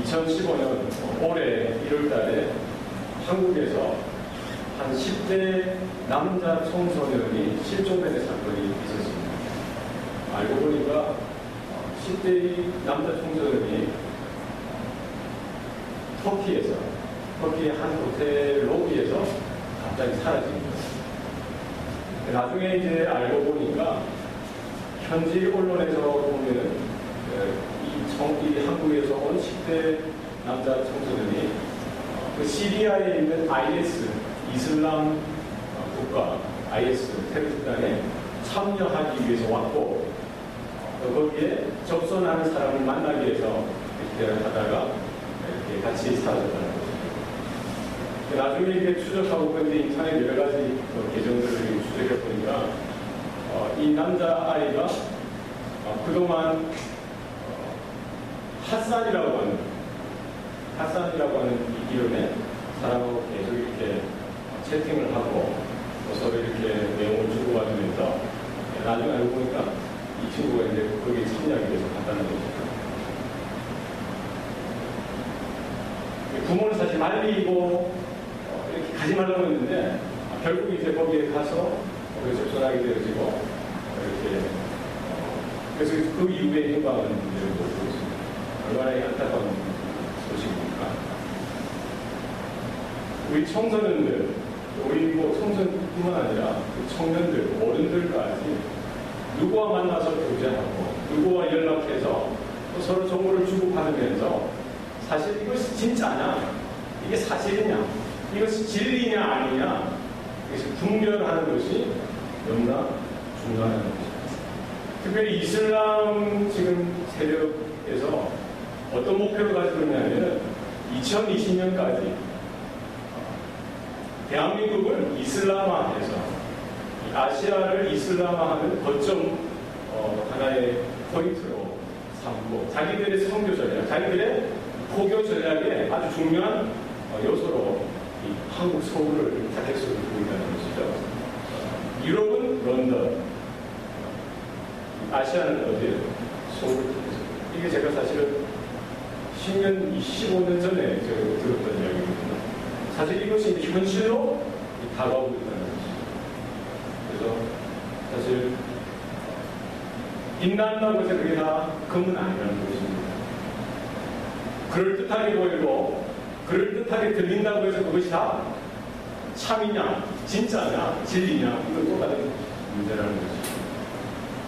2015년 올해 1월 달에 한국에서 한 10대 남자 청소년이 실종되는 사건이 있었습니다. 알고 보니까 10대의 남자 청소년이 터키의 한 호텔 로비에서 갑자기 사라진 거예요. 나중에 이제 알고 보니까 현지 언론에서 보면은 이 한국에서 온 10대 남자 청소년이 그 시리아에 있는 IS 이슬람 국가 IS 테러집단에 참여하기 위해서 왔고 거기에 접선하는 사람을 만나기 위해서 이렇게 하다가 이렇게 같이 사라졌다는 거죠. 나중에 이렇게 추적하고 근데 인터넷 여러 가지 계정들을 추적해 보니까 이 남자 아이가 그동안 핫산이라고 하는 이 이름의 사람하고 계속 이렇게 채팅을 하고 서로 이렇게 내용을 주고받으면서 나중에 알고 보니까 이 친구가 이제 거기에 참여하기 위해서 갔다는 거죠. 부모는 사실 말리고 이렇게 가지 말라고 했는데 결국 이제 거기에 가서 거기에 접선하게 되어지고 이렇게 그래서 그 이후의 행방은 이제 못 보고 있습니다. 얼마나 안타까운 소식입니까? 우리 청소년들, 우리 청소년뿐만 아니라 청년들, 어른들까지 누구와 만나서 교제하고 누구와 연락해서 또 서로 정보를 주고받으면서 사실 이것이 진짜냐, 이게 사실이냐, 이것이 진리냐 아니냐, 이것을 분별하는 것이 너무나 중요한 것입니다. 특별히 이슬람 지금 세력에서 어떤 목표를 가지고 있냐면 2020년까지 대한민국을 이슬람화해서 아시아를 이슬람화하는 거점 하나의 포인트로 삼고 자기들의 선교 전략, 자기들의 포교 전략의 아주 중요한 요소로 이 한국 서울을 타겟으로 두고 있다는 것이죠. 유럽은 런던, 아시아는 어디예요? 서울을 타겟으로. 이게 제가 사실은 10년, 15년 전에 제가 들었던 이야기거든요. 사실 이것이 현실로 다가오고 있다는 것이죠. 그래서 사실 빛난다고 해서 그게 다 금은 아니라는 것입니다. 그럴듯하게 보이고 그럴듯하게 들린다고 해서 그것이 다 참이냐, 진짜냐, 진리냐, 이건 또 다른 문제라는 것이죠.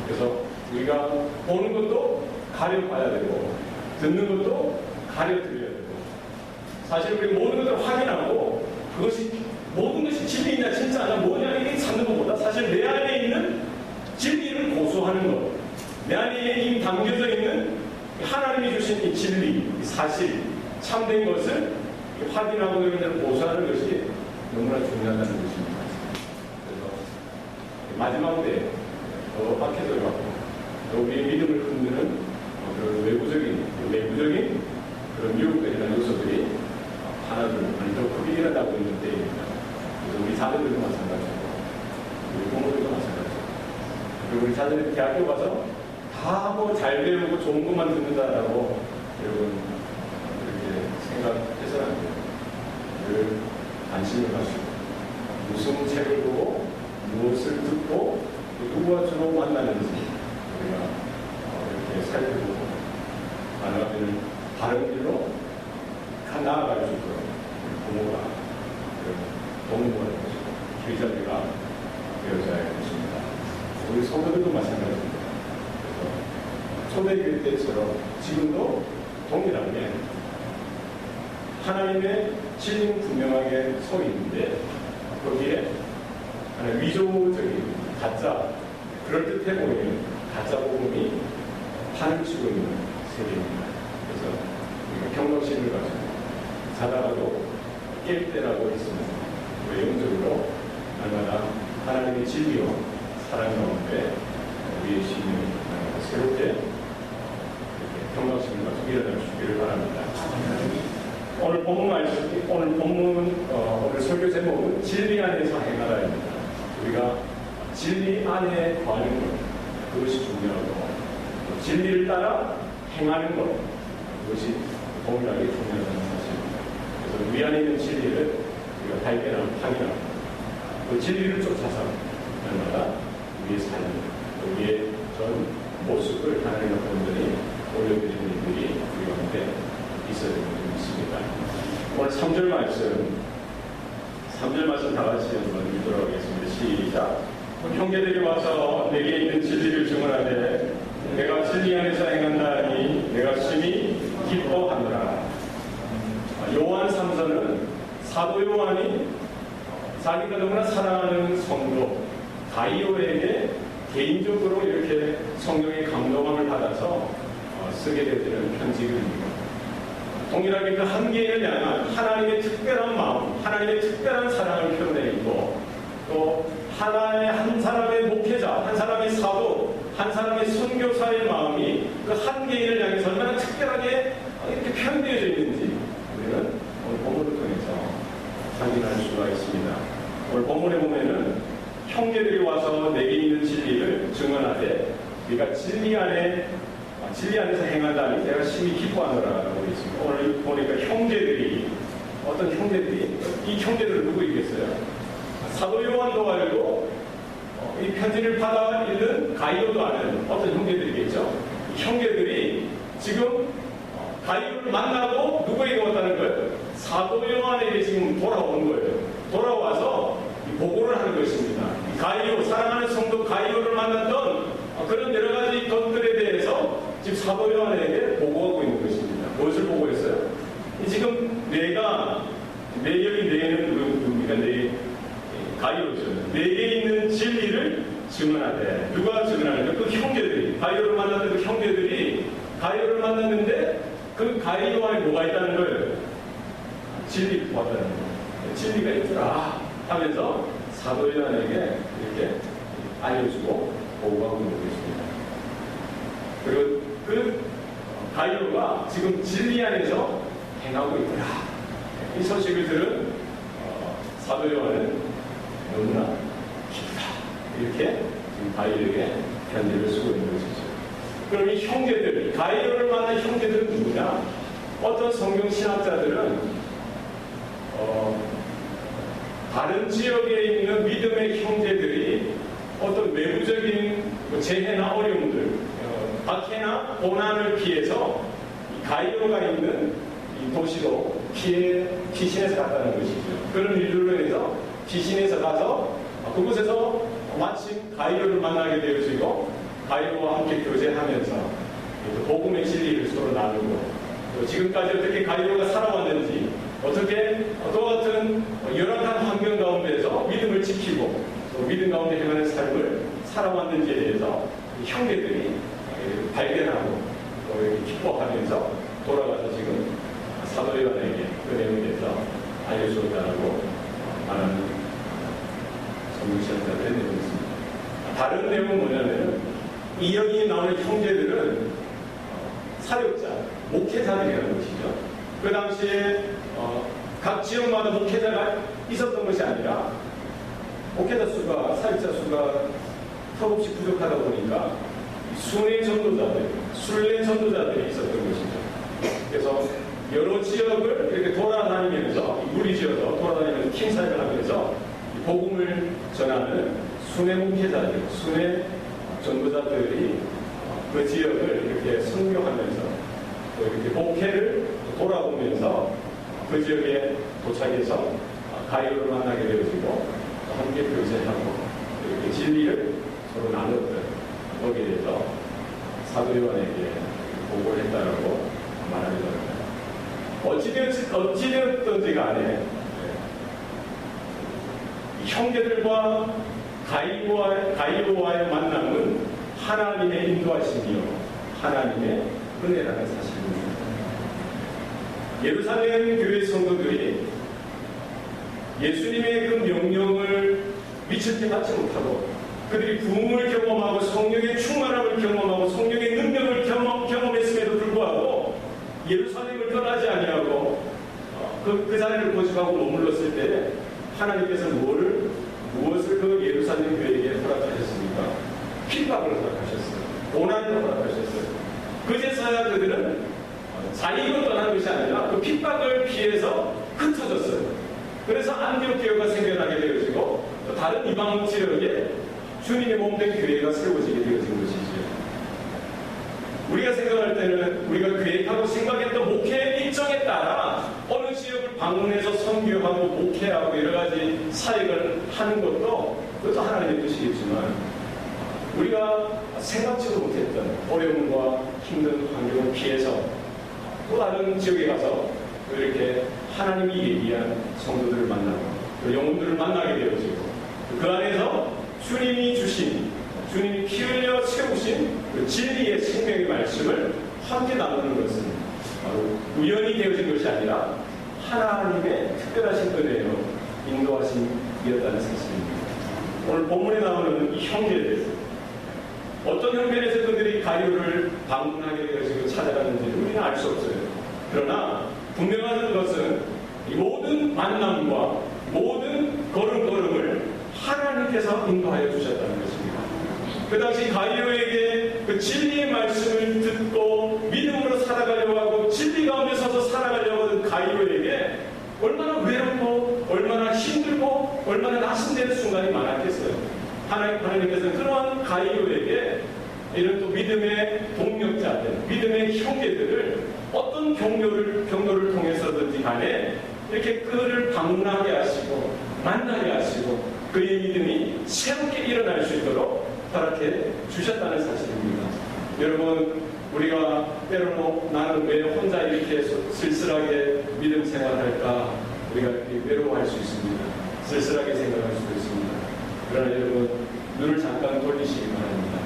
그래서 우리가 보는 것도 가려봐야 되고 듣는 것도 가려드려야 되고 사실 우리 모든 것을 확인하고 그것이 모든 것이 진리냐 진짜냐 뭐냐 이게 찾는 것보다 사실 내 안에 있는 진리를 고수하는 것, 내 안에 이미 담겨져 있는 하나님이 주신 이 진리, 이 사실, 참된 것을 확인하고 그것을 고수하는 것이 너무나 중요하다는 것입니다. 그래서 마지막 때에 더 박해져가고 또 우리의 믿음을 흔드는 그런 외부적인 그런 미혹들이나 요소들이 하나둘 많이 더 크게 일어나고 있는 때입니다. 그래서 우리 자녀들도 마찬가지고 우리 부모들도 마찬가지고 그리고 우리 자녀들이 대학교 가서 다 뭐 잘 배우고 좋은 것만 듣는다라고 여러분 그렇게 생각해서는 안 돼요. 늘 관심을 가지고 무슨 책을 보고 무엇을 듣고 누구와 주로 만나는지 우리가 이렇게 살펴보고 가능하면 바른 길로 나아갈 수 있도록 부모가 동무가 되어주고 기자들과 되어져야 할 것입니다. 우리 성도들도 마찬가지입니다. 그래서 초대교회 때처럼 지금도 동일하게 하나님의 진리는 분명하게 서 있는데 거기에 위조적인 가짜, 그럴듯해 보이는 가짜 복음이 판을 치고 있는 세계입니다. 그래서 우리가 경각심을 가지고 자다가도 깰 때라고 있으면 외형적으로 날마다 하나님의 진리와 사랑 가운데 우리의 심을 새롭게 경각심을 가지고 일어날 수 있기를 바랍니다. 오늘 본문, 오늘 설교 제목은 진리 안에서 행하라입니다. 우리가 진리 안에 거하는 것, 그것이 중요하고 진리를 따라 행하는 것, 그것이 동일하게 중요하다는 사실입니다. 그래서 우리 안에 있는 진리를 우리가 발견하고 확인하고 그 진리를 쫓아서 날마다 우리의 삶, 우리의 전 모습을 하나님 앞에 온전히 올려드리는 일들이 우리 가운데 있어야 되는 줄 믿습니다. 오늘 3절 말씀 다 같이 한번 읽도록 하겠습니다. 시작. 형제들이 와서 내게 있는 진리를 증언하되 내가 진리 안에서 행한다니 내가 심히 기뻐하노라. 요한 3서는 사도 요한이 자기가 너무나 사랑하는 성도 가이오에게 개인적으로 이렇게 성령의 감동함을 받아서 쓰게 되는 편지입니다. 동일하게 그 한 개인을 향한 하나님의 특별한 마음, 하나님의 특별한 사랑을 표현해 있고 또 하나의 한 사람의 목회자, 한 사람의 사도, 한 사람의 선교사의 마음이 그 한 개인을 향해서 얼마나 특별하게 이렇게 표현되어져 있는지 우리는 오늘 본문을 통해서 확인할 수가 있습니다. 오늘 본문에 보면은 형제들이 와서 내게 있는 진리를 증언하되 네가 진리 안에서 행한다니 내가 심히 기뻐하노라라고 있습니다. 오늘 보니까 형제들이 어떤 형제들이 이 형제들은 누구이겠어요? 사도 요한도 알고 이 편지를 받아 읽는 가이오도 아는 어떤 형제들이겠죠. 이 형제들이 지금 가이오를 만나고 누구에게 왔다는 거예요? 사도 요한에게 지금 돌아온 거예요. 돌아와서 보고를 하는 것입니다. 가이오, 사랑하는 성도 가이오를 만났던 그런 여러 가지 것들에 대해서 지금 사도 요한에게 보고하고 있는 것입니다. 무엇을 보고했어요? 지금 내가 여기 내는 누굽니까? 가이오죠. 내게 있는 진리를 증언하되 누가 증언하는가? 그 형제들이 가이오를 만났던 그 형제들이 가이오를 만났는데 그 가이오 안에 뭐가 있다는 거예요? 진리를 보았다는 거예요. 진리가 있더라 하면서 사도 요한에게 이렇게 알려주고 보고하고 있는 것입니다. 그리고 그 가이오가 지금 진리 안에서 행하고 있더라. 이 소식을 들은 사도 요한은 너무나 기쁘다. 이렇게 지금 가이오에게 편지를 쓰고 있는 것이죠. 그럼 이 형제들, 가이오를 만난 형제들은 누구냐? 어떤 성경 신학자들은 다른 지역에 있는 믿음의 형제들이 어떤 외부적인 재해나 어려움들, 박해나 고난을 피해서 가이오가 있는 이 도시로 피신해서 갔다는 것이죠. 그런 일들로 인해서 피신해서 가서 그곳에서 마침 가이오를 만나게 되어지고 가이오와 함께 교제하면서 복음의 진리를 서로 나누고 또 지금까지 어떻게 가이오가 살아왔는지 어떻게 그와 같은 열악한 환경 가운데서 믿음을 지키고 또 믿음 가운데 행하는 삶을 살아왔는지에 대해서 형제들이 발견하고 또 이렇게 기뻐하면서 돌아가서 지금 사도 요한에게 그 내용에 대해서 알려주었다고 말하는 성경신학자들의 내용이었습니다. 다른 내용은 뭐냐면 이 여기 나오는 형제들은 사역자, 목회자들이라는 것이죠. 그 당시에 각 지역마다 목회자가 있었던 것이 아니라 목회자 수가, 사역자 수가 턱없이 부족하다 보니까 순회 전도자들, 순례 전도자들이 있었던 것이죠. 그래서 여러 지역을 이렇게 돌아다니면서 무리 지어서 돌아다니면서 팀 사역을 하면서 복음을 전하는 순회 목회자들, 순회 전도자들이 그 지역을 이렇게 선교하면서 또 이렇게 목회를 돌아보면서 그 지역에 도착해서 가이오를 만나게 되어지고 함께 교제하고 이렇게 진리를 서로 나눴던 거기에 대해서 사도 요한에게 보고를 했다라고 말하기도 합니다. 어찌되었던지 간에 형제들과 가이오와의 만남은 하나님의 인도하심이요 하나님의 은혜라는 사실입니다. 예루살렘 교회 성도들이 예수님의 그 명령을 미칠 때 받지 못하고 그들이 부흥을 경험하고 성령의 충만함을 경험하고 성령의 능력을 경험했음에도 불구하고 예루살렘을 떠나지 아니하고 그 자리를 고집하고 머물렀을 때 하나님께서 무엇을 그 예루살렘 교회에게 허락하셨습니까? 핍박을 허락하셨어요. 고난을 허락하셨어요. 그제서야 그들은 자익을 떠난 것이 아니라 그 핍박을 피해서 흩어졌어요. 그래서 안디옥교회가 생겨나게 되어지고 또 다른 이방 지역에 주님의 몸된 교회가 세워지게 되어진 것이죠. 우리가 생각할 때는 우리가 계획하고 생각했던 목회 일정에 따라 어느 지역을 방문해서 선교하고 목회하고 여러 가지 사역을 하는 것도 그것도 하나님의 뜻이겠지만 우리가 생각지도 못했던 어려움과 힘든 환경을 피해서 또 다른 지역에 가서 이렇게 하나님이 예비한 성도들을 만나고 또 영혼들을 만나게 되어지고 그 안에서 주님이 주신 주님이 피 흘려 세우신 그 진리의 생명의 말씀을 함께 나누는 것은 바로 우연히 되어진 것이 아니라 하나님의 특별하신 은혜로 인도하심이었다는 사실입니다. 오늘 본문에 나오는 이 형제들 어떤 형편에서 그들이 가이오를 방문하게 되어지고 찾아가는지 우리는 알 수 없어요. 그러나 분명한 것은 이 모든 만남과 모든 걸음걸음을 하나님께서 인도하여 주셨다는 것입니다. 그 당시 가이오에게 그 진리의 말씀을 듣고 믿음으로 살아가려고 하고 진리 가운데 서서 살아가려고 하는 가이오에게 얼마나 외롭고 얼마나 힘들고 얼마나 나순되는 순간이 많았겠어요. 하나님께서는 그러한 가이오에게 이런 또 믿음의 동력자들, 믿음의 형제들을 어떤 경로를 통해서든지 간에 이렇게 그를 방문하게 하시고 만나게 하시고 그의 믿음이 새롭게 일어날 수 있도록 허락해 주셨다는 사실입니다. 여러분, 우리가 때로는 나는 왜 혼자 이렇게 쓸쓸하게 믿음 생활할까 우리가 외로워할 수 있습니다. 쓸쓸하게 생각할 수도 있습니다. 그러나 여러분, 눈을 잠깐 돌리시기 바랍니다.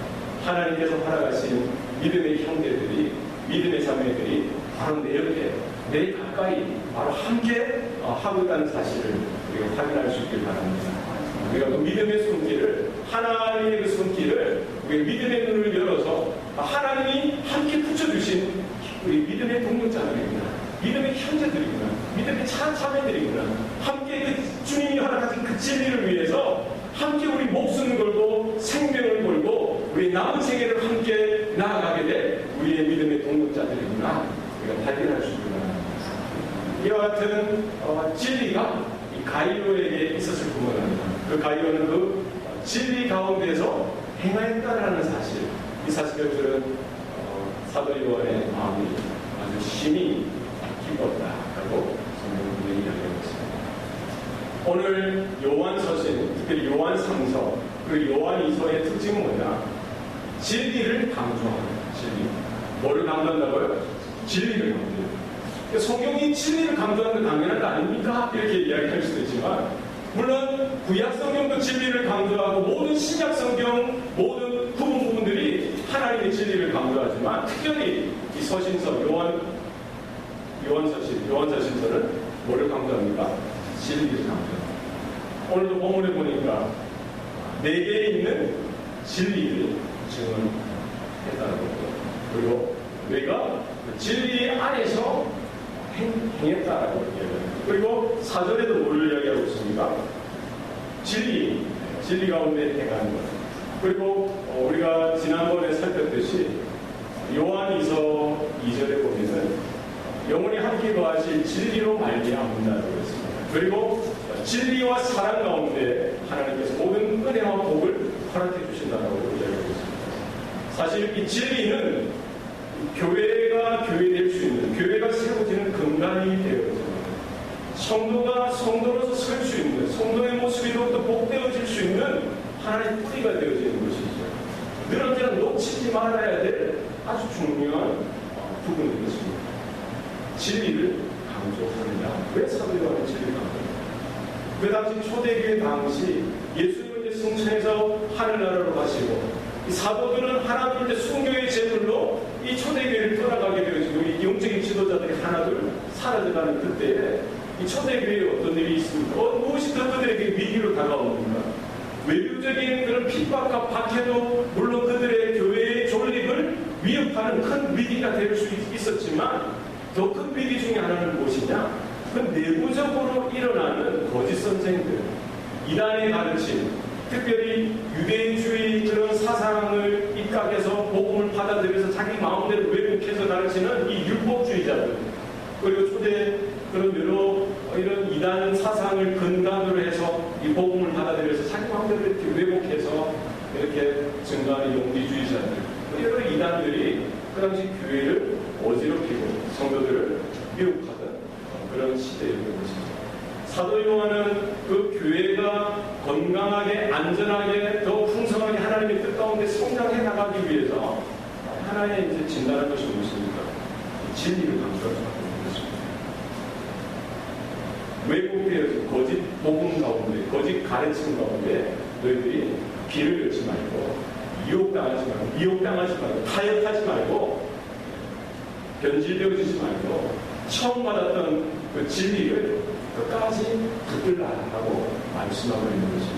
하나님께서 허락하신 믿음의 형제들이, 믿음의 자매들이 바로 내 옆에, 내 가까이 바로 함께 하고 있다는 사실을 우리가 확인할 수 있길 바랍니다. 우리가 그 믿음의 손길을, 하나님의 그 손길을 우리가 믿음의 눈을 열어서 하나님이 함께 붙여주신 우리 믿음의 동력자들이구나, 믿음의 형제들이구나, 믿음의 자매들이구나, 함께 그 주님이 허락하신 그 진리를 위해서 함께 우리 목숨을 걸고 생명을 걸고 우리 남은 세계를 함께 나아가게 될 우리의 믿음의 동력자들이구나 우리가 발견할 수 있구나. 이와 같은 진리가 이 가이오에게 있었을 뿐만 아니라 그 가이오는 그 진리 가운데서 행하였다라는 사실, 이 사실을 들은 사도 요한의 마음이 아주 심히 기뻤다라고 성경은 분명히 이야기하고 있습니다. 오늘 요한서신, 특별히 요한상서, 그 요한이서의 특징은 뭐냐? 진리를 강조합니다. 진리. 뭐를 강조한다고요? 진리를 강조해요. 성경이 진리를 강조하는 건 당연한 거 아닙니까? 이렇게 이야기할 수도 있지만, 물론 구약 성경도 진리를 강조하고 모든 신약 성경 모든 부분들이 하나님의 진리를 강조하지만, 특별히 이 서신서 요한서신서는 뭐를 강조합니까? 진리를 강조합니다. 오늘도 본문에 보니까 내게 있는 진리를 증언했다는 거죠. 그리고 내가 진리 안에서 행했다라고 얘기합니다. 그리고 사절에도 뭐를 이야기하고 있습니까? 진리 가운데 행하는 것. 그리고 우리가 지난번에 살폈듯이 요한이서 2절에 보면은 영원히 함께 거하실 진리로 말미암는다고 했습니다. 그리고 진리와 사랑 가운데 하나님께서 모든 은혜와 복을 허락해 주신다고 이야기하고 있습니다. 사실 이 진리는 교회가 교회될 수 있는, 교회가 세워지는 근간이 되어집니다. 성도가 성도로서 설 수 있는, 성도의 모습이 더욱더 복되어질 수 있는 하나님의 뿌리가 되어지는 것이죠. 늘 언제나 놓치지 말아야 될 아주 중요한 부분인 것입니다. 진리를 강조하느냐? 왜 사도 요한이 진리를 강조합니까? 그 당시 초대교회 당시 예수님을 이제 승천해서 하늘나라로 가시고 이 사도들은 하나둘 순교의 제물로 이 초대교회를 떠나가게 되어지고 이 영적인 지도자들이 하나둘 사라져가는 그때에 이 초대교회에 어떤 일이 있습니까? 무엇이 더 그들에게 위기로 다가옵니까? 외부적인 그런 핍박과 박해도 물론 그들의 교회의 존립을 위협하는 큰 위기가 될 수 있었지만 더 큰 위기 중에 하나는 무엇이냐? 그 내부적으로 일어나는 거짓 선생들, 이단의 가르침, 특별히 유대주의 그런 사상을 입각해서 복음을 받아들여서 자기 마음대로 왜곡해서 가르치는 이 율법주의자들, 그리고 초대 그런 여러 이런 이단 사상을 근간으로 해서 이 복음을 받아들여서 자기 마음대로 이렇게 왜곡해서 이렇게 증거하는 용기주의자들, 여러 이단들이 그 당시 교회를 어지럽히고 성도들을 미혹하던 그런 시대였던 것이죠. 사도 요한은 그 교회가 건강하게 안전하게 더 풍성하게 하나님의 뜻 가운데 성장해 나가기 위해서 하나의 이제 진단한 것이 무엇입니까? 진리를 강조할 수밖에 없는 것입니다. 왜곡되어서 거짓 복음 가운데, 거짓 가르침 가운데 너희들이 길을 잃지 말고 미혹당하지 말고 타협하지 말고 변질되어지지 말고 처음 받았던 그 진리를 끝까지 붙들라라고 말씀하고 있는 것이죠.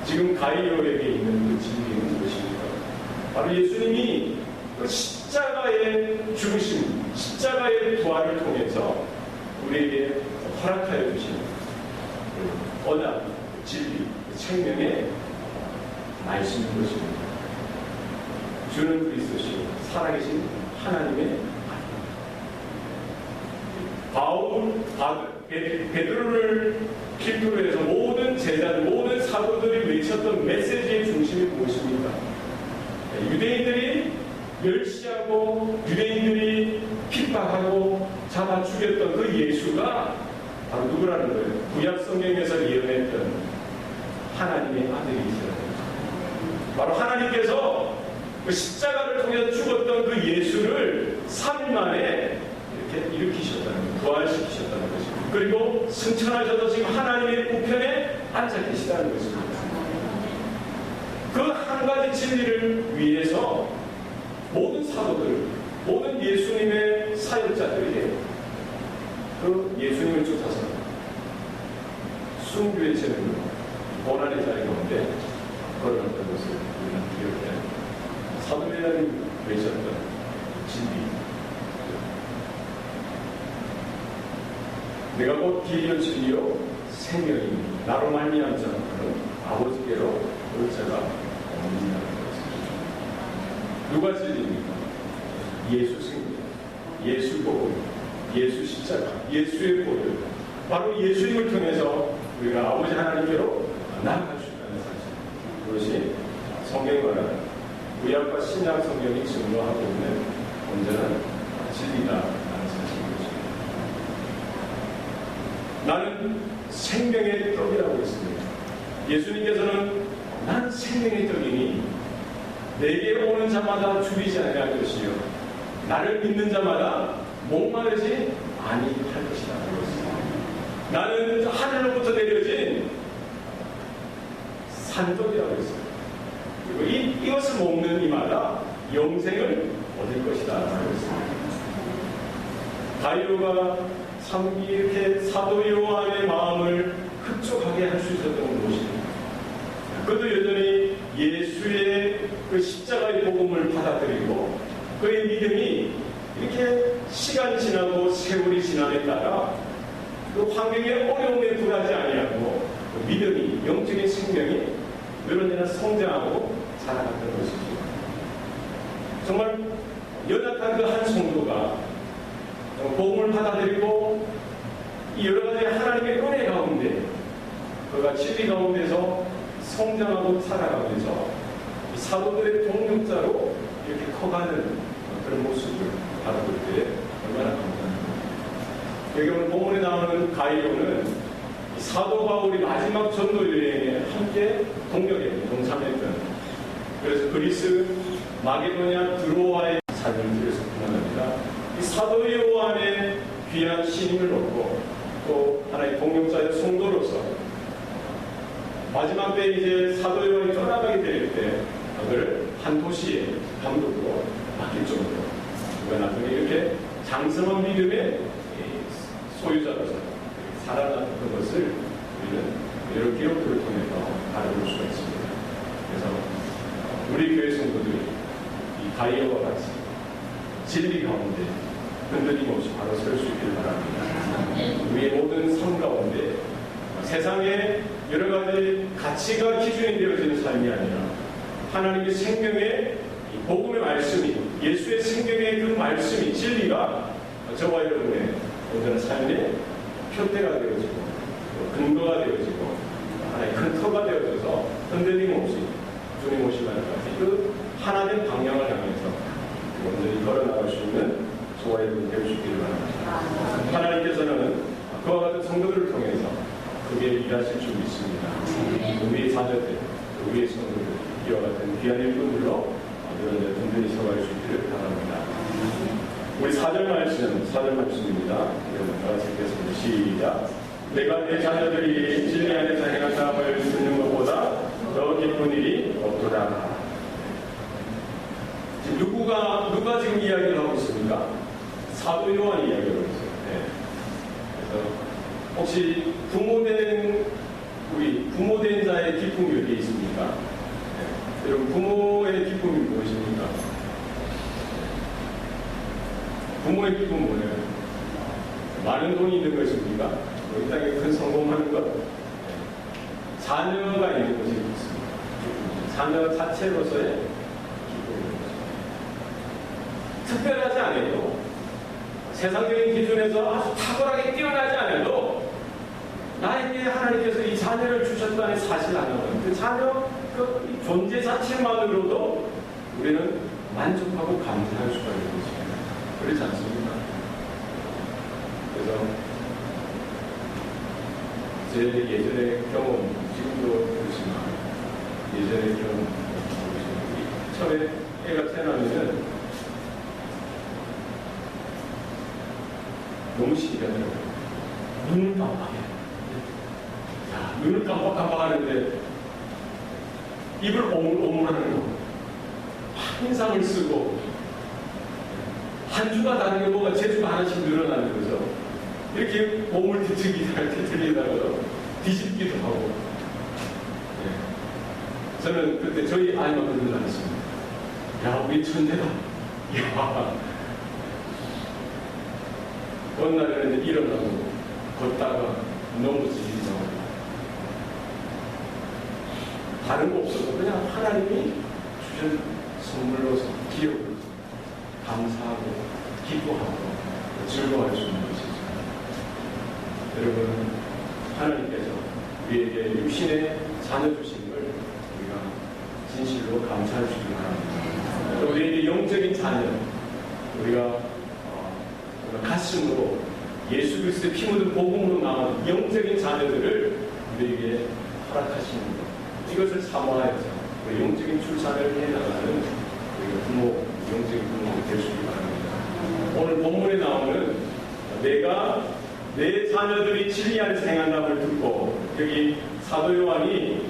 지금 가이오에게 있는 그 진리는 무엇입니까? 바로 예수님이 그 십자가의 죽으심, 십자가의 부활을 통해서 우리에게 허락하여 주신 그 언약, 진리, 생명의 말씀인 것입니다. 주는 그리스도시요 살아계신 하나님의 베드로를 필두로 해서 모든 제자들, 모든 사도들이 외쳤던 메시지의 중심이 무엇입니까? 유대인들이 멸시하고 유대인들이 핍박하고 잡아 죽였던 그 예수가 바로 누구라는 거예요? 구약 성경에서 예언했던 하나님의 아들이시라는 거예요. 바로 하나님께서 그 십자가를 통해 죽었던 그 예수를 3일 만에 이렇게 일으키셨다는 거예요. 부활시키셨다는 것입니다. 그리고 승천하셔서 지금 하나님의 우편에 앉아 계시다는 것입니다. 그 한 가지 진리를 위해서 모든 사도들, 모든 예수님의 사역자들이 그 예수님을 쫓아서 순교의 제물로 고난의 자리 가운데 걸어갔던 것을 우리는 기억해야 사도들이 외쳤던 진리. 내가 곧 길이요 진리요 생명이니 나로 말미암지 않고는 아버지께로 올 자가 없느니라. 누가 진리입니까? 예수 생명, 예수 복음, 예수 십자가, 예수의 보혈. 바로 예수님을 통해서 우리가 아버지 하나님께로 나아갈 수 있다는 사실. 그것이 성경에 말하는 구약과 신약 성경이 증거하고 있는 온전한 진리다라는 사실입니다. 나는 생명의 떡이라고 했습니다. 예수님께서는 나는 생명의 떡이니 내게 오는 자마다 줄이지 아니할 것이요 나를 믿는 자마다 목마르지 아니할 것이다. 나는 하늘로부터 내려진 산떡이라고 했어요. 그리고 이것을 먹는 이마다 영생을 얻을 것이다 라고 했습니다. 가이오가 참 이렇게 사도 요한의 마음을 흡족하게 할 수 있었던 건 무엇입니까? 그도 여전히 예수의 그 십자가의 복음을 받아들이고 그의 믿음이 이렇게 시간이 지나고 세월이 지남에 따라 그 환경의 어려움에 굴하지 아니하고 그 믿음이, 영적인 생명이 늘어내나 성장하고 자라갔던 것이죠. 정말 연약한 그 한 성도가 복음을 받아들이고 이 여러 가지 하나님의 은혜 가운데 그가 진리 가운데서 성장하고 살아가면서 이 사도들의 동력자로 이렇게 커가는 그런 모습을 바라볼 때 얼마나 감사합니다. 여기 오늘 본문에 나오는 가이오는 사도 바울이 마지막 전도 여행에 함께 동참했던 그래서 그리스 마게도냐 드로아의 사진을 들여서 표현합니다. 이 사도 요한의 귀한 신임을 얻고 또 하나의 동역자의 성도로서 마지막 때 이제 사도 요한이 떠나가게 될 때 그를 한 도시의 감독으로 맡길 정도로 그가 나중에 이렇게 장성한 믿음의 소유자로서 살아났던 것을 우리는 여러 기록들을 통해서 알아볼 수가 있습니다. 그래서 우리 교회 성도들이 이 가이오와 같이 진리 가운데 흔들림 없이 바로 설 수 있기를 바랍니다. 우리의 모든 삶 가운데 세상에 여러 가지 가치가 기준이 되어지는 삶이 아니라 하나님의 생명의 복음의 말씀이, 예수의 생명의 그 말씀이, 진리가 저와 여러분의 온전한 삶의 표대가 되어지고 근거가 되어지고 하나의 큰 터가 되어져서 흔들림 없이 주님 오실 날까지 그 하나된 방향을 향해서 온전히 걸어나갈 수 있는 저와 여러분 되어 주시기를 바랍니다. 하나님께서는 그와 같은 성도들을 통해서 그게 일하실 줄 믿습니다. 우리의 자녀들, 우리의 성도들, 이와 같은 귀한 일꾼들로 이런 든든히 서갈 수 있기를 바랍니다. 우리 4절 말씀입니다. 여러분 다 같이 읽겠습니다. 시작. 내가 내 자녀들이 진리 안에서 행한 사람을 듣는 것보다 더 기쁜 일이 없도다. 지금 누가 지금 이야기를 하고 있습니까? 사도 요한이 이야기를 하고 있어요. 네. 그래서 혹시 부모된 자의 기쁨이 어디에 있습니까? 네. 여러분 부모의 기쁨이 무엇입니까? 부모의 기쁨은 뭐예요? 많은 돈이 있는 것입니까? 이 땅에 큰 성공하는 것? 네. 자녀가 있는 것이 있습니다. 자녀 자체로서의 기쁨입니다. 특별하지 않아도 세상적인 기준에서 아주 탁월하게 뛰어나지 않아도 나에게 하나님께서 이 자녀를 주셨다는 사실 하나는 그 자녀 그 존재 자체만으로도 우리는 만족하고 감사할 수가 있는 것입니다. 그렇지 않습니까? 그래서 제 예전의 경험, 지금도 그렇지만 예전의 경험, 처음에 애가 태어나면은 너무 신기하더라고요. 눈을 깜빡해. 눈을 깜빡하는데 입을 오물오물하는 거. 인상을 쓰고 한 주가 다른 게 뭐가 재주가 하나씩 늘어나는 거죠. 이렇게 몸을 뒤틀리다가 뒤집기도 하고. 네. 저는 그때 저희 아이만 그런 줄 알았습니다. 야, 우리 천재다. 야. 어느 날에는 일어나고 걷다가 넘어지기도 하고 다른 거 없어도 그냥 하나님이 주신 선물로서 기억을 감사하고 기뻐하고 즐거워할 수 있는 것이죠. 여러분 하나님께서 우리에게 육신의 자녀 주신 걸 우리가 진실로 감사할 수 있기 바랍니다. 또 우리에게 영적인 자녀 우리가 가슴으로 예수 그리스도의 피 묻은 복음으로 나온 영적인 자녀들을 우리에게 허락하시는 것 이것을 사모하여서 우리 영적인 출산을 해나가는 우리 부모, 영적인 부모가 될 수 있기 바랍니다. 오늘 본문에 나오는 내가 내 자녀들이 진리 안에서 행한다고 듣고 여기 사도 요한이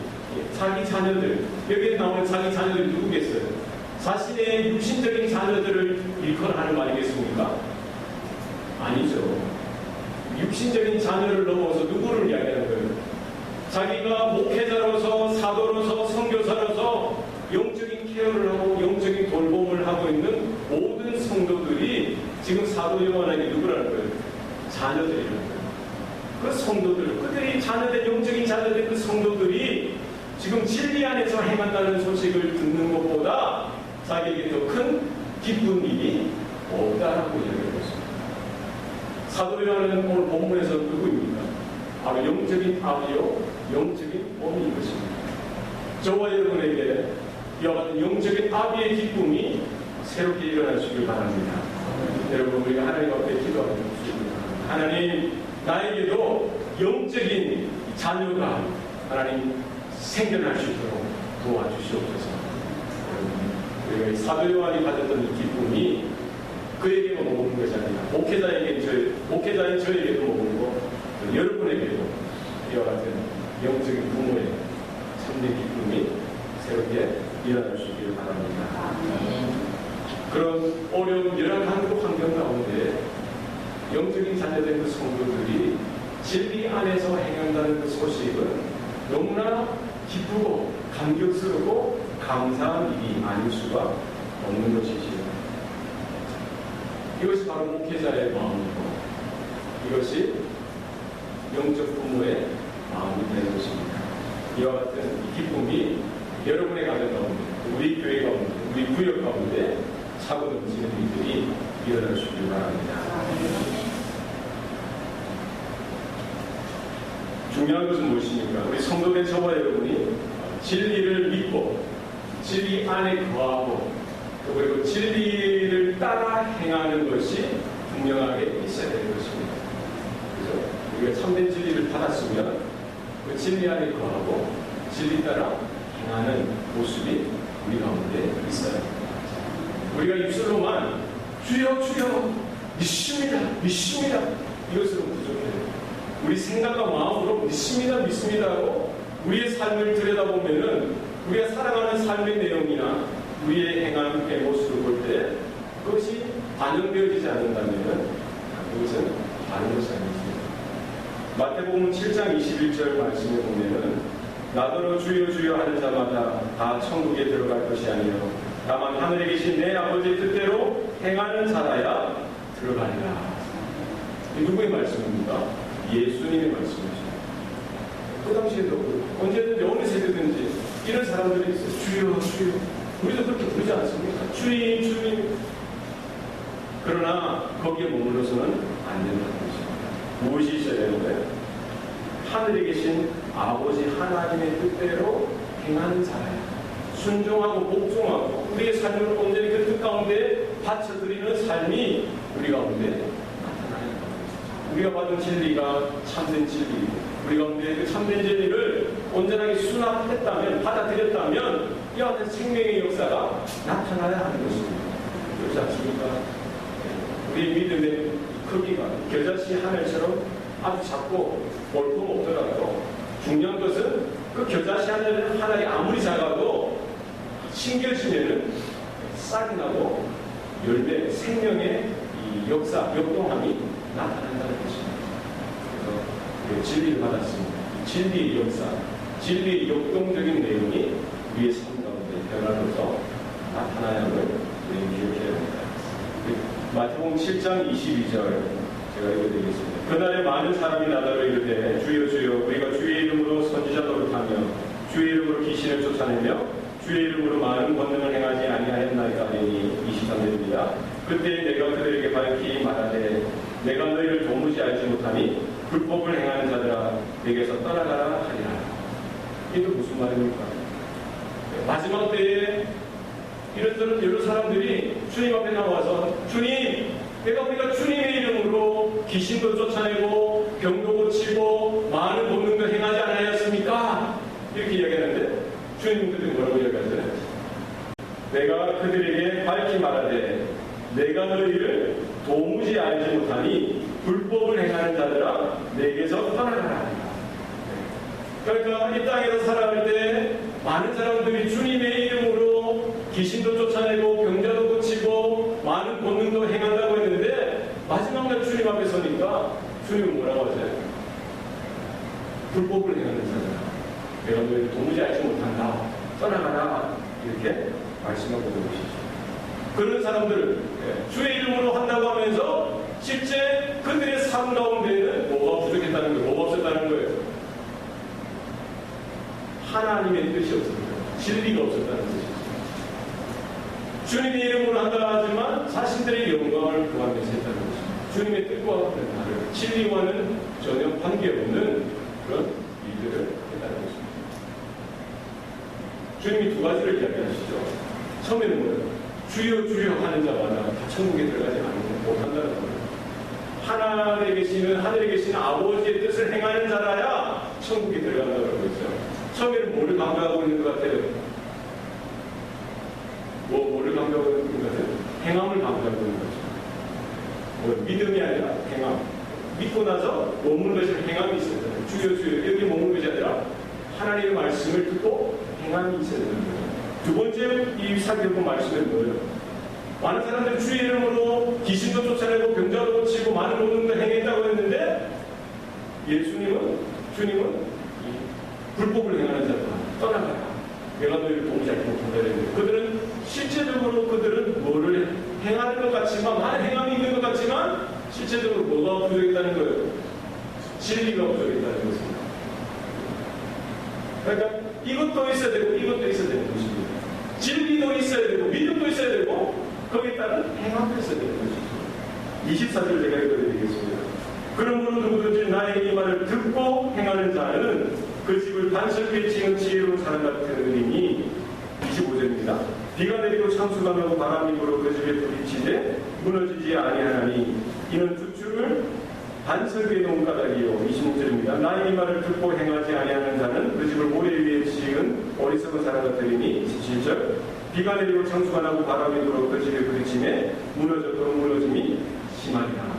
자기 자녀들 여기에 나오는 자기 자녀들이 누구겠어요? 자신의 육신적인 자녀들을 일컬하는 말이겠습니까? 아니죠. 육신적인 자녀를 넘어서 누구를 이야기하는 거예요? 자기가 목회자로서 사도로서 선교사로서 영적인 케어를 하고 영적인 돌봄을 하고 있는 모든 성도들이 지금 사도 요한에게 누구라는 거예요? 자녀들이라는 거예요. 그 성도들, 그들이 자녀된 영적인 자녀된 그 성도들이 지금 진리 안에서 행한다는 소식을 듣는 것보다 자기에게 더 큰 기쁜 일이 없다라고 이야기하고 있습니다. 사도 요한은 오늘 본문에서 누구입니까? 바로 영적인 아비요, 영적인 어미인 것입니다. 저와 여러분에게 이와 같은 영적인 아비의 기쁨이 새롭게 일어나시길 바랍니다. 여러분 우리가 하나님 앞에 기도하는 것입니다. 하나님 나에게도 영적인 자녀가 하나님 생겨날 수 있도록 도와주시옵소서. 우리가 이 사도 요한이 가졌던 이 기쁨이 그에게만 머무는 것이 아니라 목회자인 저에게도 머무르고 여러분에게도 이와 같은 영적인 부모의 참된 기쁨이 새롭게 일어날 수 있기를 바랍니다. 그런 어려운 열악한 그 환경 가운데 영적인 자녀된 그 성도들이 진리 안에서 행한다는 그 소식은 너무나 기쁘고 감격스럽고 감사한 일이 아닐 수가 없는 것이지요. 이것이 바로 목회자의 마음이고 이것이 영적 부모의 마음이 되는 것입니다. 이와 같은 이 기쁨이 여러분의 가정 가운데, 우리 교회 가운데, 우리 구역 가운데 차고 넘치는 일들이 일어날 수 있길 바랍니다. 중요한 것은 무엇입니까? 우리 성도된 저와 여러분이 진리를 믿고 진리 안에 거하고 그리고 진리를 따라 행하는 것이 분명하게 있어야 되는 것입니다. 그래서 우리가 참된 진리를 받았으면 그 진리 안에 거하고 진리 따라 행하는 모습이 우리 가운데 있어야 합니다. 우리가 입술로만 주여 주여 믿습니다 믿습니다 이것으로 부족해요. 우리 생각과 마음으로 믿습니다 하고 우리의 삶을 들여다보면은 우리가 살아가는 삶의 내용이나 우리의 행함의 모습을 볼 때 그것이 반영되어지지 않는다면 그것은 다른 것이 아닙니다. 마태복음 7장 21절 말씀에 보면은 나더러 주여 주여 하는 자마다 다 천국에 들어갈 것이 아니요 다만 하늘에 계신 내 아버지의 뜻대로 행하는 자라야 들어가리라. 이 누구의 말씀입니까? 예수님의 말씀이죠. 그 당시에도 언제든지 어느 세대든지 이런 사람들이 있어요. 주여 주여. 우리도 그렇게 부르지 않습니까? 주님 주님. 그러나 거기에 머물러서는 안 된다는 것입니다. 무엇이 있어야 되는데 하늘에 계신 아버지 하나님의 뜻대로 행하는 자라야 순종하고 복종하고 우리의 삶을 온전히 그 뜻 가운데 바쳐드리는 삶이 우리 가운데 나타나는 것입니다. 우리가 받은 진리가 참된 진리, 우리 가운데 그 참된 진리를 온전하게 수납했다면, 받아들였다면 이와 같은 생명의 역사가 나타나야 하는 것입니다. 그렇지 않습니까? 우리의 믿음의 크기가 겨자씨 하늘처럼 아주 작고 볼품 없더라도 중요한 것은 그 겨자씨 하늘이 아무리 작아도 심겨지면은 싹이 나고 열매, 생명의 이 역사, 역동함이 나타난다는 것입니다. 그래서 진리를 받았습니다. 진리의 역사, 진리의 역동적인 내용이 우리의 삶 가운데 변화로서 나타나야 함을 우리는 기억해야 합니다. 마태복음 7장 22절 제가 읽어드리겠습니다. 그날에 많은 사람이 나더러 이르되 주여 주여 우리가 주의 이름으로 선지자 노릇하며 주의 이름으로 귀신을 쫓아내며 주의 이름으로 많은 권능을 행하지 아니하였나이까 하니 23절입니다. 그때 내가 그들에게 밝히 말하되 내가 너희를 도무지 알지 못하니 불법을 행하는 자들아 내게서 떠나가라 하리라. 이게 또 무슨 말입니까? 마지막 때에 이런저런 여러 사람들이 주님 앞에 나와서 주님, 우리가 주님의 이름으로 귀신도 쫓아내고 병도 고치고 많은 본능도 행하지 않았습니까? 이렇게 이야기하는데 주님들이 뭐라고 이야기하세요? 내가 그들에게 밝히 말하되 내가 너희를 도무지 알지 못하니 불법을 행하는 자들아 내게서 떠나가라. 그러니까 이 땅에서 살아갈 때 많은 사람들이 주님의 이름으로 귀신도 쫓아내고 병자도 고치고 많은 본능도 행한다고 했는데 마지막 날 주님 앞에 서니까 주님은 뭐라고 하세요? 불법을 행하는 자들아 내가 너희를 도무지 알지 못한다. 떠나가라. 이렇게 말씀하고 있는 것이죠. 그런 사람들을 주의 이름으로 한다고 하면서 실제 그들의 삶 가운데에는 뭐가 부족했다는 거예요? 뭐가 없었다는 거예요? 하나님의 뜻이 없었다. 진리가 없었다는 뜻이죠. 주님의 이름으로 한다 하지만 자신들의 영광을 그 안에서 했다는 것입니다. 주님의 뜻과 다른 진리와는 전혀 관계없는 그런 일들을 했다는 것입니다. 주님이 두 가지를 이야기하시죠. 처음에는 뭐예요? 주여 주여 하는 자마다 다 천국에 들어가지 못한다는 거예요. 하늘에 계시는 아버지의 뜻을 행하는 자라야 천국에 들어간다고 그러고 있어요. 처음에는 뭐를 강조하고 있는 것 같아요? 뭐를 강조하고 있는 것 같아요? 행함을 강조하고 있는 거죠. 믿음이 아니라 행함. 믿고 나서 머무는 것이 행함이 있어야 돼요. 주여 주여 여기 머무는 것이 아니라 하나님의 말씀을 듣고 행함이 있어야 되는 거예요. 두 번째 이 살펴본 말씀은 뭐예요? 많은 사람들이 주의 이름으로 귀신도 쫓아내고 병자도 고치고 많은 모든도 행했다고 했는데 주님은 불법을 행하는 자들 떠나가라. 내가 너희를 도무지 알지 못한다 했는데 그들은 실제적으로 뭐를 행하는 것 같지만 많은 행함이 있는 것 같지만 실제적으로 뭐가 부족했다는 거예요? 진리가 부족했다는 것입니다. 그러니까 이것도 있어야 되고 이것도 있어야 되는 것입니다. 진리도 있어야 되고 믿음도 있어야 되고 거기에 따른 행함도 있어야 되는 것이죠. 24절 제가 읽어드리겠습니다. 그러므로 누구든지 나의 이 말을 듣고 행하는 자는 그 집을 반석에 지은 지혜로운 사람 같으니 25절입니다. 비가 내리고 창수가 나고 바람이 불어 그 집에 부딪히되 무너지지 아니하나니 이는 두 줄을 반석 위에 놓은 까닭이요. 26절입니다. 나의 이 말을 듣고 행하지 아니하는 자는 그 집을 모래 위에 지은 어리석은 사람 같으니 27절 비가 내리고 창수가 나고 바람이 불어 그 집에 부딪히매 무너져도 무너짐이 심하리라.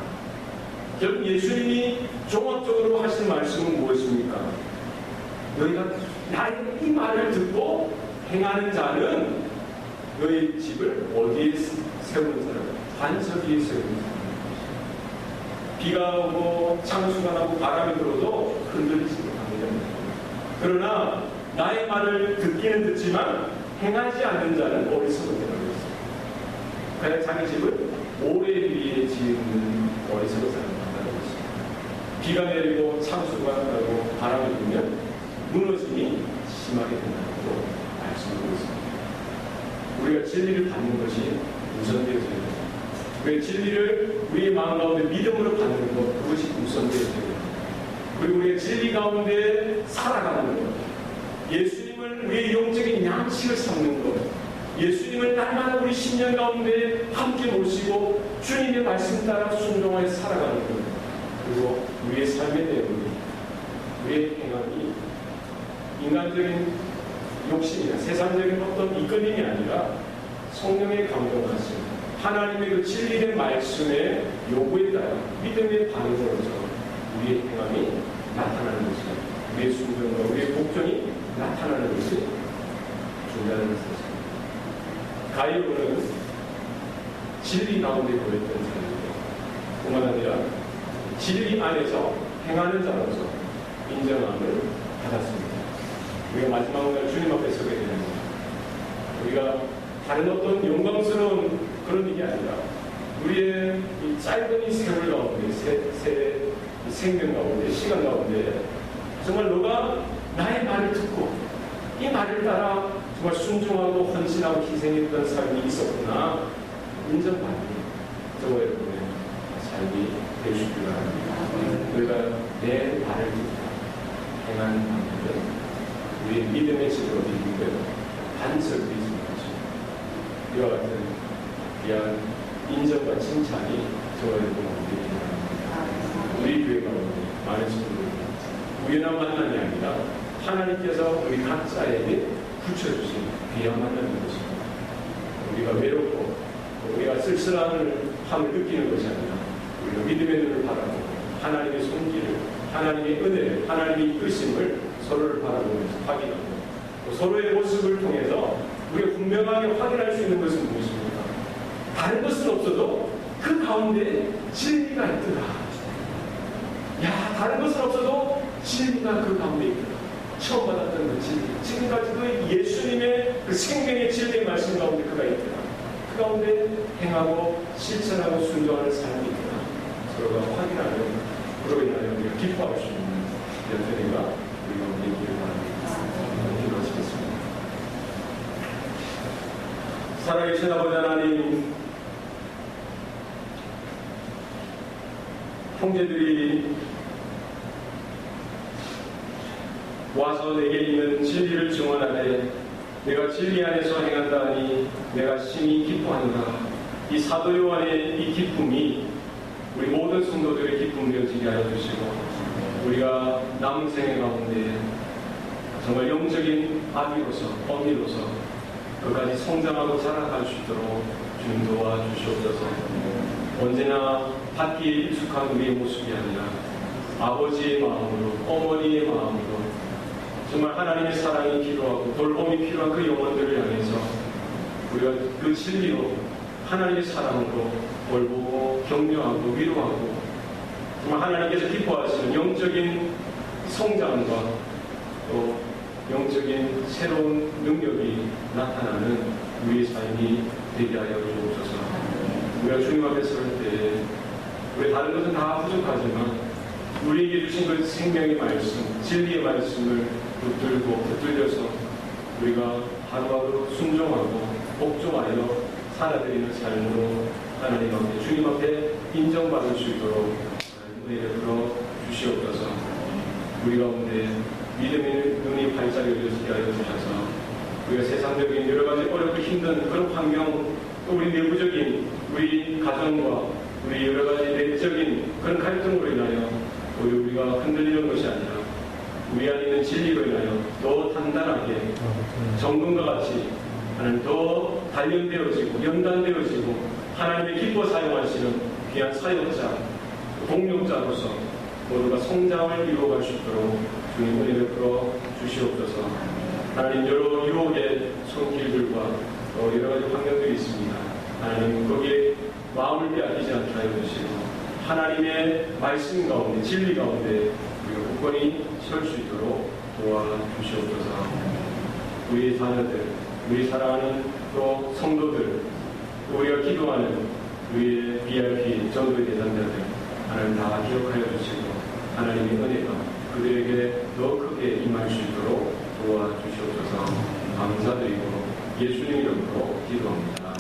결국 예수님이 종합적으로 하신 말씀은 무엇입니까? 너희가 나의 이 말을 듣고 행하는 자는 너희 집을 어디에 세우는 사람? 반석 위에 세우는 사람. 비가 오고 창수가 나고 바람이 불어도 흔들리지 못합니다. 그러나 나의 말을 듣기는 듣지만 행하지 않는 자는 어리석은 자라고 했습니다. 그냥 자기 집을 모래 위에 짓는 어리석은 사람 같다고 했습니다. 비가 내리고 창수가 나고 바람이 불면 무너짐이 심하게 된다고 말씀하고 있습니다. 우리가 진리를 받는 것이 우선되어져야 됩니다. 그 진리를 우리의 마음 가운데 믿음으로 받는 것, 그것이 우선되어져야 됩니다. 그리고 우리의 진리 가운데 살아가는 것, 예수님을 우리의 영적인 양식을 삼는 것, 예수님을 날마다 우리 신년 가운데 함께 모시고 주님의 말씀 따라 순종하여 살아가는 것, 그리고 우리의 삶의 내용이, 우리의 행함이 인간적인 욕심이나 세상적인 어떤 이끌림이 아니라 성령의 감동하심, 하나님의 그 진리된 말씀의 요구에 따라 믿음의 반응으로서 우리의 행함이 나타나는 것입니다. 우리의 순종과 우리의 복종이 나타나는 것이 중요한 것입니다. 가이로는 진리 가운데 보였던 사람이고 뿐만 아니라 진리 안에서 행하는 자로서 인정함을 받았습니다. 우리가 마지막 날 주님 앞에 서게 되는 겁니다. 우리가 다른 어떤 영광스러운 그런 일이 아니라 우리의 이 짧은 이 세월 가운데, 생명 가운데, 시간 가운데 정말 너가 나의 말을 듣고 이 말을 따라 정말 순종하고 헌신하고 희생했던 삶이 있었구나 인정받는 저와 여러분의 삶이 되시길 바랍니다. 우리가 내 말을 듣고 행하는 방법은 우리의 믿음의 집으로 이루고 반석이 있는 것입니다. 이와 같은 귀한 인정과 칭찬이 저와 여러분 가운데 일어납니다. 우리 교회 가운데 많은 친구들이 우연한 만남이 아니라 하나님께서 우리 각자에게 붙여주신 귀한 만남인 것입니다. 우리가 외롭고 우리가 쓸쓸함을 느끼는 것이 아니라 우리가 믿음의 눈을 바라보고 하나님의 손길을, 하나님의 은혜를, 하나님의 이끄심을 서로를 바라보면서 확인하고 또 서로의 모습을 통해서 우리가 분명하게 확인할 수 있는 것은 무엇입니까? 다른 것은 없어도 그 가운데 진리가 있더라. 야, 다른 것은 없어도 진리가 그 가운데 있더라. 처음 받았던 그 진리, 지금까지도 예수님의 그 생명의 진리의 말씀 가운데 그가 있더라. 그 가운데 행하고 실천하고 순종하는 삶이 있더라. 서로가 확인하는, 그로 인하여 우리가 기뻐할 수 있는 연륜과 우리가 있기를 바랍니다. 기도하시겠습니다. 살아계신 아버지 하나님, 형제들이 와서 내게 있는 진리를 증언하되 내가 진리 안에서 행한다 하니 내가 심히 기뻐하노라. 이 사도 요한의 이 기쁨이 우리 모든 성도들의 기쁨 되어지게 하여 주시고 우리가 남은 생애 가운데 정말 영적인 아기로서 어미로서 끝까지 성장하고 자라갈 수 있도록 주님 도와주시옵소서. 언제나 받기에 익숙한 우리의 모습이 아니라 아버지의 마음으로, 어머니의 마음으로 정말 하나님의 사랑이 필요하고 돌봄이 필요한 그 영혼들을 향해서 우리가 그 진리로 하나님의 사랑으로 돌보고 격려하고 위로하고 정말 하나님께서 기뻐하시는 영적인 성장과 또 영적인 새로운 능력이 나타나는 우리의 삶이 되게 하여 주옵소서. 우리가 주님 앞에 설 때 우리 다른 것은 다 부족하지만 우리에게 주신 그 생명의 말씀, 진리의 말씀을 붙들려서 우리가 하루하루 순종하고 복종하여 살아드리는 삶으로 하나님 앞에, 주님 앞에 인정받을 수 있도록 은혜를 풀어 주시옵소서. 우리 가운데 믿음의 눈이 반짝 열리게 하여 주셔서 우리가 세상적인 여러 가지 어렵고 힘든 그런 환경, 또 우리 내부적인 우리 가정과 우리 여러 가지 내적인 그런 갈등으로 인하여 우리가 흔들리는 것이 아니라 우리 안에 있는 진리로 인하여 더 단단하게 정금과 같이 하나님 더 단련되어지고 연단되어지고 하나님의 기뻐 사용하시는 귀한 사역자, 동력자로서 모두가 성장을 이루어갈 수 있도록 주님 은혜를 풀어 주시옵소서. 하나님 여러 유혹의 손길들과 여러 가지 환경들이 있습니다. 하나님 거기에 마음을 빼앗기지 않게 하여 주시고 하나님의 말씀 가운데 진리 가운데 우리가 굳건히 설 수 있도록 도와주시옵소서. 우리 자녀들, 우리 사랑하는 또 성도들, 또 우리가 기도하는 우리의 BRP 전도의 대상자들 하나님 다 기억하여 주시고 하나님의 은혜가 그들에게 더 크게 임할 수 있도록 도와주시옵소서. 감사드리고 예수님 이름으로 기도합니다.